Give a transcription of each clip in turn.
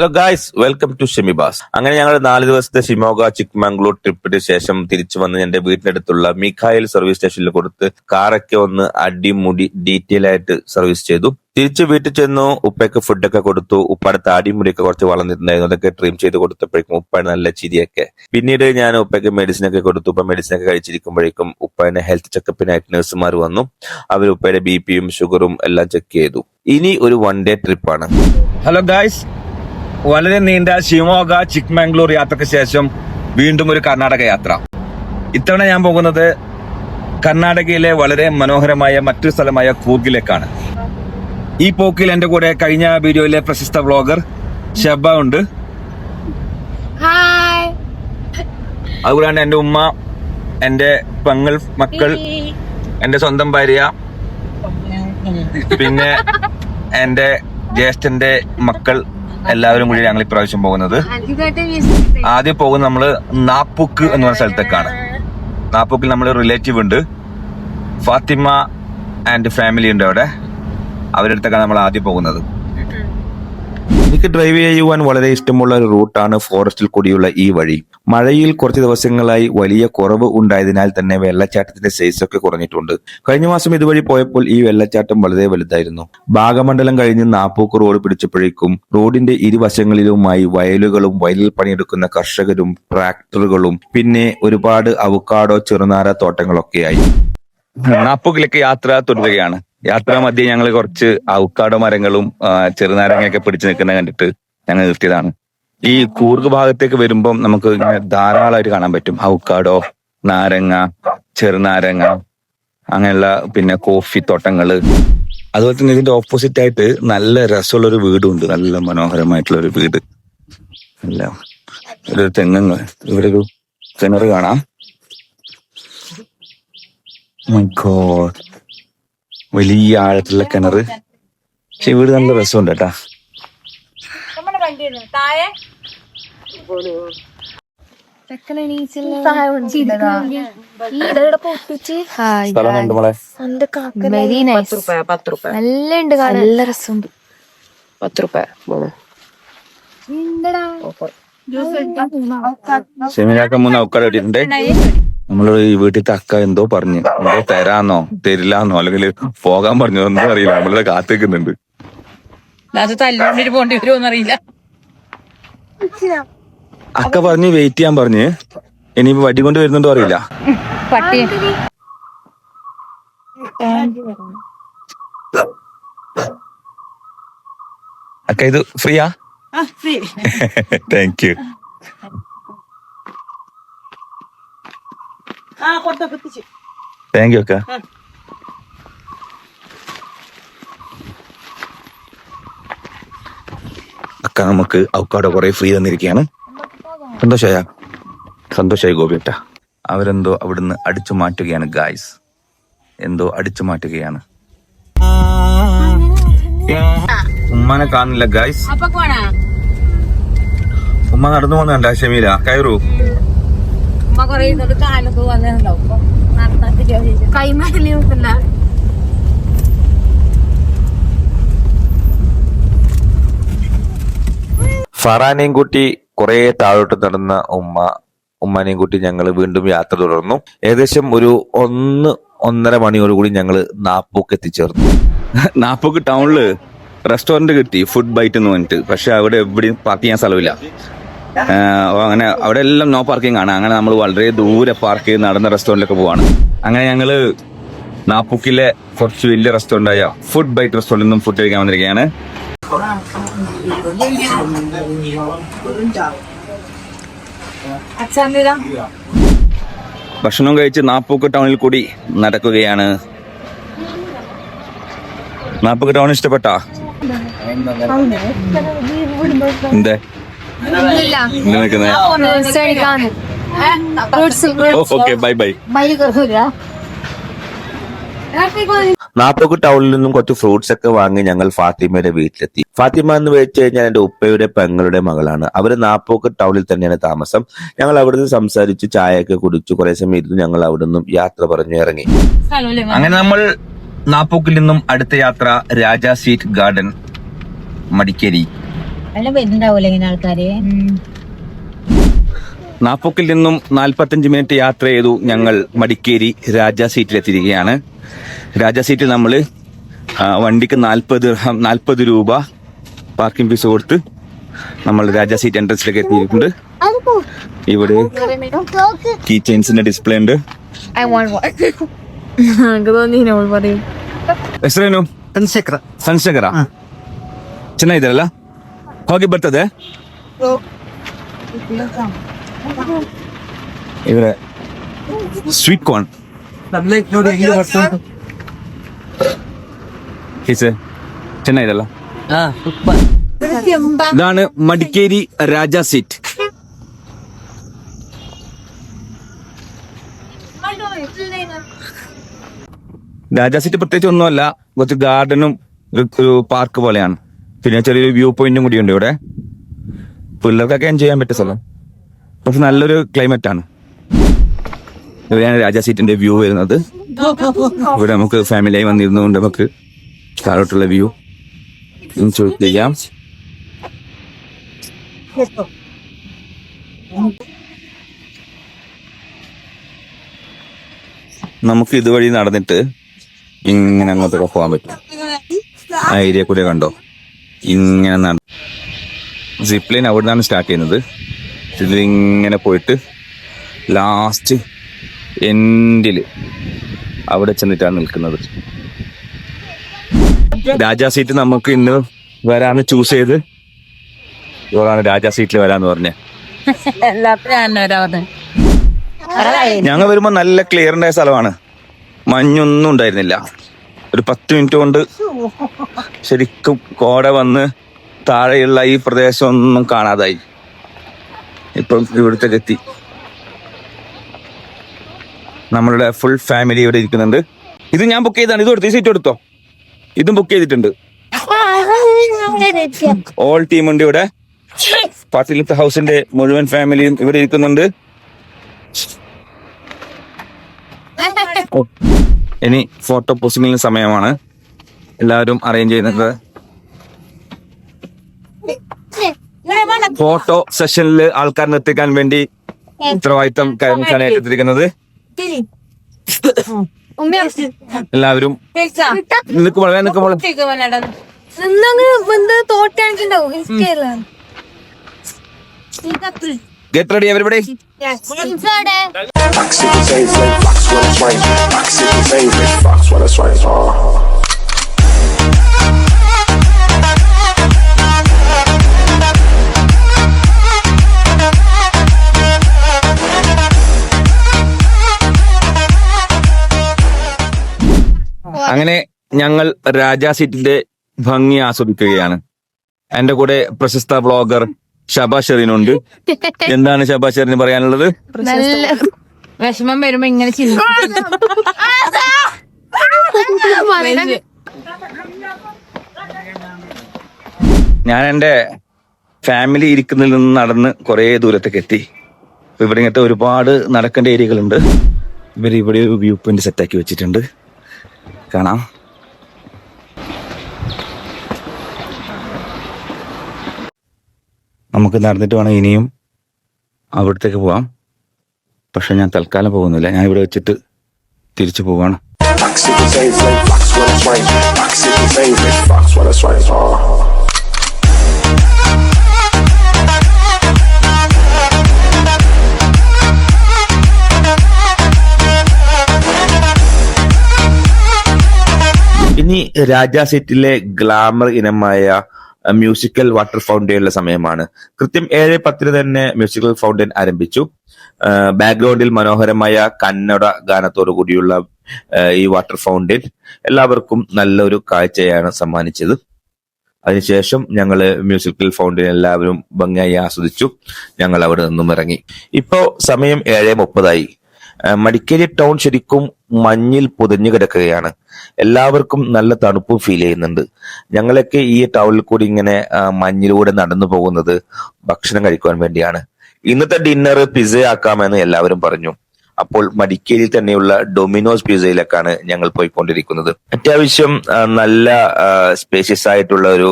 Hello guys, welcome to Shemibas. അങ്ങനെ ഞങ്ങൾ 4 ദിവസത്തെ ഷിമോഗ ചിക്ക്മംഗ്ലൂർ ട്രിപ്പിന് ശേഷം തിരിച്ചു വന്ന് എന്റെ വീട്ടിനടുത്തുള്ള മിഖായിൽ സർവീസ് സ്റ്റേഷനിൽ കൊടുത്ത് കാറൊക്കെ ഒന്ന് അടിമുടി ഡീറ്റെയിൽ ആയിട്ട് സർവീസ് ചെയ്തു. തിരിച്ച് വീട്ടിൽ ചെന്നു. ഉപ്പയ്ക്ക് ഫുഡൊക്കെ കൊടുത്തു. ഉപ്പയുടെ താടിമുടിയൊക്കെ കുറച്ച് വളർന്നിട്ടുണ്ടായിരുന്നു. അതൊക്കെ ട്രിം ചെയ്ത് കൊടുത്തപ്പോഴേക്കും ഉപ്പയുടെ നല്ല ചിരിയൊക്കെ. പിന്നീട് ഞാൻ ഉപ്പയ്ക്ക് മെഡിസിനൊക്കെ കൊടുത്തു. ഉപ്പ മെഡിസിനൊക്കെ കഴിച്ചിരിക്കുമ്പോഴേക്കും ഉപ്പയുടെ ഹെൽത്ത് ചെക്കപ്പിനായിട്ട് നഴ്സുമാർ വന്നു. അവർ ഉപ്പയുടെ ബിപിയും ഷുഗറും എല്ലാം ചെക്ക് ചെയ്തു. ഇനി ഒരു 1 ഡേ ട്രിപ്പാണ്. ഹലോ ഗായ്സ്, വളരെ നീണ്ട ഷിമോഗ ചിക്ക്മംഗ്ലൂർ യാത്രയ്ക്ക് ശേഷം വീണ്ടും ഒരു കർണാടക യാത്ര. ഇത്തവണ ഞാൻ പോകുന്നത് കർണാടകയിലെ വളരെ മനോഹരമായ മറ്റൊരു സ്ഥലമായ കൂർഗിലേക്കാണ്. ഈ പോക്കിൽ എന്റെ കൂടെ കഴിഞ്ഞ വീഡിയോയിലെ പ്രശസ്ത വ്ളോഗർ ഷെബ ഉണ്ട്. അതുകൂടാണ്ട് എന്റെ ഉമ്മ, എന്റെ പെങ്ങൾ മക്കൾ, എന്റെ സ്വന്തം ഭാര്യ, പിന്നെ എന്റെ ജ്യേഷ്ഠന്റെ മക്കൾ എല്ലാവരും കൂടി ഞങ്ങൾ ഇപ്രാവശ്യം പോകുന്നത്. ആദ്യം പോകുന്നത് നമ്മള് നാപ്പുക്ക് എന്ന് പറഞ്ഞ സ്ഥലത്തേക്കാണ്. നാപ്പുക്കിൽ നമ്മള് റിലേറ്റീവ് ഉണ്ട്, ഫാത്തിമ ആൻഡ് ഫാമിലി ഉണ്ട് അവിടെ. അവരുടെ അടുത്തൊക്കെ നമ്മൾ ആദ്യം പോകുന്നത്. എനിക്ക് ഡ്രൈവ് ചെയ്യുവാൻ വളരെ ഇഷ്ടമുള്ള ഒരു റൂട്ടാണ് ഫോറസ്റ്റിൽ കൂടിയുള്ള ഈ വഴി. മഴയിൽ കുറച്ച് ദിവസങ്ങളായി വലിയ കുറവ് ഉണ്ടായതിനാൽ തന്നെ വെള്ളച്ചാട്ടത്തിന്റെ സൈസ് ഒക്കെ കുറഞ്ഞിട്ടുണ്ട്. കഴിഞ്ഞ മാസം ഇതുവഴി പോയപ്പോൾ ഈ വെള്ളച്ചാട്ടം വളരെ വലുതായിരുന്നു. ഭാഗമണ്ഡലം കഴിഞ്ഞ് നാപ്പൂക്ക് റോഡ് പിടിച്ചപ്പോഴേക്കും റോഡിന്റെ ഇരുവശങ്ങളിലുമായി വയലുകളും വയലിൽ പണിയെടുക്കുന്ന കർഷകരും ട്രാക്ടറുകളും പിന്നെ ഒരുപാട് അവക്കാഡോ ചെറുനാര തോട്ടങ്ങളൊക്കെയായി. നാപ്പുക്കിലേക്ക് യാത്ര തുടരുകയാണ്. യാത്രാ മധ്യേ ഞങ്ങൾ കുറച്ച് അവക്കാഡോ മരങ്ങളും ചെറുനാരങ്ങയൊക്കെ പിടിച്ചു നിൽക്കുന്ന കണ്ടിട്ട് ഞങ്ങൾ നിർത്തിയതാണ്. ഈ കൂർഗ് ഭാഗത്തേക്ക് വരുമ്പം നമുക്ക് ഇങ്ങനെ ധാരാളമായിട്ട് കാണാൻ പറ്റും അവക്കാഡോ, നാരങ്ങ, ചെറുനാരങ്ങ, അങ്ങനെയുള്ള പിന്നെ കോഫി തോട്ടങ്ങള്. അതുപോലെ തന്നെ ഇതിന്റെ ഓപ്പോസിറ്റ് ആയിട്ട് നല്ല രസമുള്ള ഒരു വീടുണ്ട്, നല്ല മനോഹരമായിട്ടുള്ള ഒരു വീട്. അല്ല, ഒരു തെങ്ങ്, ഇവിടെ ഒരു കിണർ കാണാം. മൈ ഗോഡ്, വലിയ ആഴത്തിലുള്ള കിണറ്. പക്ഷെ വീട് നല്ല രസമുണ്ട് കേട്ടാ. നല്ല രസമുണ്ട്. 10 രൂപ. സെമിനാക്ക 3 അവക്കാഡോ ഇട്ടിട്ടുണ്ട്. നമ്മള് ഈ വീട്ടിലത്തെ അക്ക എന്തോ പറഞ്ഞു, എന്തോ തരാന്നോ തരില്ലാന്നോ അല്ലെങ്കിൽ പോകാൻ പറഞ്ഞോ ഒന്നും അറിയില്ല. നമ്മളിത് കാത്തിക്കുന്നുണ്ട്. പോണ്ടി വരുമോന്നറിയില്ല. അക്ക പറഞ്ഞ് വെയിറ്റ് ചെയ്യാൻ പറഞ്ഞ്, ഇനിയിപ്പോ വടി കൊണ്ട് വരുന്നുണ്ടോ അറിയില്ല. പട്ടി അക്ക ഇത് ഫ്രീയാ? Thank you. താങ്ക് യു അക്ക. അക്ക നമുക്ക് അവക്കാഡോ കുറെ ഫ്രീ തന്നിരിക്കുകയാണ്. സന്തോഷായി ഗോപിയേട്ട. അവരെന്തോ അവിടുന്ന് അടിച്ചു മാറ്റുകയാണ് ഗായ്സ്, എന്തോ അടിച്ചു മാറ്റുകയാണ്. ഉമ്മാനെ കാണുന്നില്ല ഗായ്സ്. ഉമ്മ നടന്നു പോകുന്നുണ്ട ഷമീല, കയറൂ. ഫറാനെയും കൂട്ടി കുറെ താഴോട്ട് നടന്ന ഉമ്മാനെയും കൂട്ടി ഞങ്ങൾ വീണ്ടും യാത്ര തുടർന്നു. ഏകദേശം ഒരു 1-1.5 മണിയോടുകൂടി ഞങ്ങൾ നാപ്പൂക്ക് എത്തിച്ചേർന്നു. നാപ്പൂക്ക് ടൗണില് റെസ്റ്റോറന്റ് കിട്ടി, ഫുഡ് ബൈറ്റ് എന്ന് പറഞ്ഞിട്ട്. പക്ഷെ അവിടെ എവിടെയും പാർക്ക് ചെയ്യാൻ സ്ഥലമില്ല. അങ്ങനെ അവിടെ എല്ലാം നോ പാർക്കിംഗ് ആണ്. അങ്ങനെ നമ്മൾ വളരെ ദൂരെ പാർക്ക് ചെയ്ത് നടന്ന റെസ്റ്റോറന്റിലൊക്കെ പോവാണ്. അങ്ങനെ ഞങ്ങള് നാപ്പൂക്കിലെ കുറച്ച് വലിയ റെസ്റ്റോറന്റ് ആയ ഫുഡ് ബൈറ്റ് റെസ്റ്റോറന്റിൽ നിന്നും ഫുഡ് കഴിക്കാൻ വന്നിരിക്കുകയാണ്. ഭക്ഷണം കഴിച്ച് നാപ്പൂക്ക് ടൗണിൽ കൂടി നടക്കുകയാണ്. നാപ്പൂക്ക് ടൗൺ ഇഷ്ടപ്പെട്ടാ? എന്തേ ഓക്കെ, ബൈ ബൈ. നാപ്പൂക്ക് ടൗണിൽ നിന്നും കുറച്ച് ഫ്രൂട്ട്സ് ഒക്കെ വാങ്ങി ഞങ്ങൾ ഫാത്തിമയുടെ വീട്ടിലെത്തി. ഫാത്തിമ എന്ന് വെച്ച് കഴിഞ്ഞാൽ എന്റെ ഉപ്പയുടെ പെങ്ങളുടെ മകളാണ്. അവര് നാപ്പൂക്ക് ടൗണിൽ തന്നെയാണ് താമസം. ഞങ്ങൾ അവിടുന്ന് സംസാരിച്ച് ചായയൊക്കെ കുടിച്ചു കുറെ സമയം ഇരുന്ന് ഞങ്ങൾ അവിടുന്ന് യാത്ര പറഞ്ഞു ഇറങ്ങി. അങ്ങനെ നമ്മൾ നാപ്പൂക്കിൽ നിന്നും അടുത്ത യാത്ര രാജാ സ്വീറ്റ് ഗാർഡൻ, മടിക്കേരി. എല്ലാം വരുന്നുണ്ടാവൂലെ ഇങ്ങനെ ആൾക്കാര്. നാപ്പൊക്കിൽ നിന്നും 45 മിനിറ്റ് യാത്ര ചെയ്തു ഞങ്ങൾ മടിക്കേരി രാജാ സീറ്റിലെത്തിയിരിക്കുകയാണ്. രാജാ സീറ്റിൽ നമ്മൾ വണ്ടിക്ക് 40 രൂപ പാർക്കിംഗ് ഫീസ് കൊടുത്ത് നമ്മൾ രാജാ സീറ്റ് എൻട്രൻസിലേക്ക് എത്തിയിട്ടുണ്ട്. ഇവിടെ കീ ചെയിൻസിന്റെ ഡിസ്പ്ലേ ഉണ്ട്. I want one. എനിക്ക് തോന്നി പറയും. ಹೆಸರೇನು? ಸನ್ಶೇಖರ. ಚೆನ್ನಾಗಿದ್ದಾರಲ್ಲ? ಹೋಗಿ ಬರ್ತದೆ ಇವರ ಸ್ವೀಟ್ ಕಾರ್ನ್ ಚೆನ್ನಾಗಿದಲ್ಲ. ഇതാണ് മടിക്കേരി രാജാ സീറ്റ്. രാജാ സീറ്റ് പ്രത്യേകിച്ച് ഒന്നുമല്ല, കുറച്ച് ഗാർഡനും ഒരു പാർക്ക് പോലെയാണ്. പിന്നെ ചെറിയൊരു വ്യൂ പോയിന്റും കൂടിയുണ്ട് ഇവിടെ. പിള്ളേർക്കൊക്കെ എൻജോയ് ചെയ്യാൻ പറ്റിയ സ്ഥലം. പക്ഷെ നല്ലൊരു ക്ലൈമറ്റ് ആണ്. ഇവിടെയാണ് രാജാ സീറ്റിന്റെ വ്യൂ വരുന്നത്. ഇവിടെ നമുക്ക് ഫാമിലിയായി വന്നിരുന്നുകൊണ്ട് നമുക്ക് താഴോട്ടുള്ള വ്യൂ എൻജോയ് ചെയ്യാം. നമുക്ക് ഇതുവഴി നടന്നിട്ട് ഇങ്ങനെ അങ്ങോട്ടൊക്കെ പോകാൻ പറ്റും. ആ ഏരിയ കൂടെ കണ്ടോ, ഇങ്ങനെ സിപ്പ് ലൈൻ അവിടെ നിന്നാണ് സ്റ്റാർട്ട് ചെയ്യുന്നത്. ഇതിലിങ്ങനെ പോയിട്ട് ലാസ്റ്റ് എൻഡില് അവിടെ ചെന്നിട്ടാണ് നിൽക്കുന്നത്. രാജാ സീറ്റ് നമുക്ക് ഇന്ന് വരാന്ന് ചൂസ് ചെയ്ത് ഇവളാണ് രാജാ സീറ്റിൽ വരാന്ന് പറഞ്ഞേ. ഞങ്ങൾ വരുമ്പോ നല്ല ക്ലിയറിന്റെ സ്ഥലമാണ്, മഞ്ഞൊന്നും ഉണ്ടായിരുന്നില്ല. ഒരു 10 മിനിറ്റ് കൊണ്ട് ശരിക്കും കോട വന്ന് താഴെയുള്ള ഈ പ്രദേശം ഒന്നും കാണാതായി. ഇപ്പം ഇവിടത്തേക്ക് എത്തി. നമ്മളുടെ ഫുൾ ഫാമിലി ഇവിടെ ഇരിക്കുന്നുണ്ട്. ഇത് ഞാൻ ബുക്ക് ചെയ്താണ്. ഇത് കൊടുത്തു, ഈ സീറ്റ് എടുത്തോ. ഇതും ബുക്ക് ചെയ്തിട്ടുണ്ട്. ഓൾ ടീമുണ്ട് ഇവിടെ. പാർട്ടിലിത്തെ ഹൗസിന്റെ മുഴുവൻ ഫാമിലിയും ഇവിടെ ഇരിക്കുന്നുണ്ട്. ഇനി ഫോട്ടോ പോസ്റ്റിംഗിന് സമയമാണ്. എല്ലാവരും അറേഞ്ച് ചെയ്യുന്നത്. ഫോട്ടോ സെഷനിൽ ആൾക്കാർ നിർത്തിക്കാൻ വേണ്ടി ഉത്തരവാദിത്തം കൈകാര്യം എത്തിയിരിക്കുന്നത്. എല്ലാവരും ഗെറ്റ് റെഡി എവരിബഡി. അങ്ങനെ ഞങ്ങൾ രാജാ സീറ്റിന്റെ ഭംഗി ആസ്വദിക്കുകയാണ്. എന്റെ കൂടെ പ്രശസ്ത വ്ളോഗർ ഷബാ ഷെറിനുണ്ട്. എന്താണ് ഷബാ ഷെറിന് പറയാനുള്ളത്? നല്ല വിഷമം വരുമ്പോ ഇങ്ങനെ ഞാൻ എന്റെ ഫാമിലി ഇരിക്കുന്നതിൽ നിന്ന് നടന്ന് കുറെ ദൂരത്തേക്ക് എത്തി. ഇവിടെ ഇങ്ങനത്തെ ഒരുപാട് നടക്കേണ്ട ഏരിയകളുണ്ട്. ഇവിടെ ഒരു വ്യൂ പോയിന്റ് സെറ്റാക്കി വെച്ചിട്ടുണ്ട്, കാണാം. നമുക്ക് നടന്നിട്ട് വേണം ഇനിയും അവിടത്തേക്ക് പോവാം. പക്ഷെ ഞാൻ തൽക്കാലം പോകുന്നില്ല, ഞാൻ ഇവിടെ വെച്ചിട്ട് തിരിച്ചു പോവാണ്. ഇനി രാജാ സീറ്റിലെ ഗ്ലാമർ ഇനമായ മ്യൂസിക്കൽ വാട്ടർ ഫൗണ്ടൈനുള്ള സമയമാണ്. കൃത്യം 7:10 തന്നെ മ്യൂസിക്കൽ ഫൗണ്ടൈൻ ആരംഭിച്ചു. ബാക്ക്ഗ്രൗണ്ടിൽ മനോഹരമായ കന്നഡ ഗാനത്തോടു കൂടിയുള്ള ഈ വാട്ടർ ഫൗണ്ടൈൻ എല്ലാവർക്കും നല്ലൊരു കാഴ്ചയാണ് സമ്മാനിച്ചത്. അതിനുശേഷം ഞങ്ങൾ മ്യൂസിക്കൽ ഫൗണ്ടൈൻ എല്ലാവരും ഭംഗിയായി ആസ്വദിച്ചു. ഞങ്ങൾ അവിടെ നിന്നും ഇറങ്ങി. ഇപ്പോ സമയം 7:30. മടിക്കേരി ടൗൺ ശരിക്കും മഞ്ഞിൽ പൊതിഞ്ഞു കിടക്കുകയാണ്. എല്ലാവർക്കും നല്ല തണുപ്പും ഫീൽ ചെയ്യുന്നുണ്ട്. ഞങ്ങളൊക്കെ ഈ ടൗണിൽ കൂടി ഇങ്ങനെ മഞ്ഞിലൂടെ നടന്നു പോകുന്നത് ഭക്ഷണം കഴിക്കുവാൻ വേണ്ടിയാണ്. ഇന്നത്തെ ഡിന്നർ പിസ്സ ആക്കാമെന്ന് എല്ലാവരും പറഞ്ഞു. അപ്പോൾ മടിക്കേരിയിൽ തന്നെയുള്ള ഡൊമിനോസ് പിസയിലേക്കാണ് ഞങ്ങൾ പോയിക്കൊണ്ടിരിക്കുന്നത്. അത്യാവശ്യം നല്ല സ്പേഷ്യസ് ആയിട്ടുള്ള ഒരു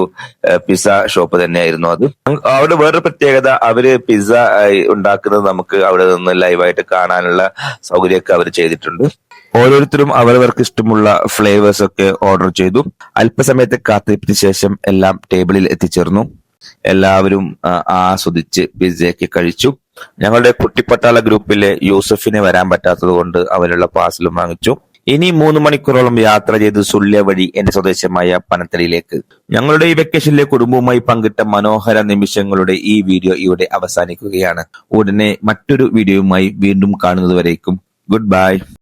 പിസ്സ ഷോപ്പ് തന്നെയായിരുന്നു അത്. അവിടെ വേറൊരു പ്രത്യേകത, അവര് പിസ്സ ഉണ്ടാക്കുന്നത് നമുക്ക് അവിടെ നിന്ന് ലൈവായിട്ട് കാണാനുള്ള സൗകര്യമൊക്കെ അവർ ചെയ്തിട്ടുണ്ട്. ഓരോരുത്തരും അവരവർക്ക് ഇഷ്ടമുള്ള ഫ്ലേവേഴ്സ് ഒക്കെ ഓർഡർ ചെയ്തു. അല്പസമയത്തെ കാത്തിരിപ്പിന് ശേഷം എല്ലാം ടേബിളിൽ എത്തിച്ചേർന്നു. എല്ലാവരും ആസ്വദിച്ച് പിസ്സയൊക്കെ കഴിച്ചു. ഞങ്ങളുടെ കുട്ടിപ്പട്ടാള ഗ്രൂപ്പിലെ യൂസഫിനെ വരാൻ പറ്റാത്തത് കൊണ്ട് അവനുള്ള പാർസലും വാങ്ങിച്ചു. ഇനി 3 മണിക്കൂറോളം യാത്ര ചെയ്ത് സുള്ളിയ വഴി എന്റെ സ്വദേശമായ പനത്തടിയിലേക്ക്. ഞങ്ങളുടെ ഈ വെക്കേഷനിലെ കുടുംബവുമായി പങ്കിട്ട മനോഹര നിമിഷങ്ങളുടെ ഈ വീഡിയോ ഇവിടെ അവസാനിക്കുകയാണ്. ഉടനെ മറ്റൊരു വീഡിയോയുമായി വീണ്ടും കാണുന്നതുവരേക്കും ഗുഡ് ബൈ.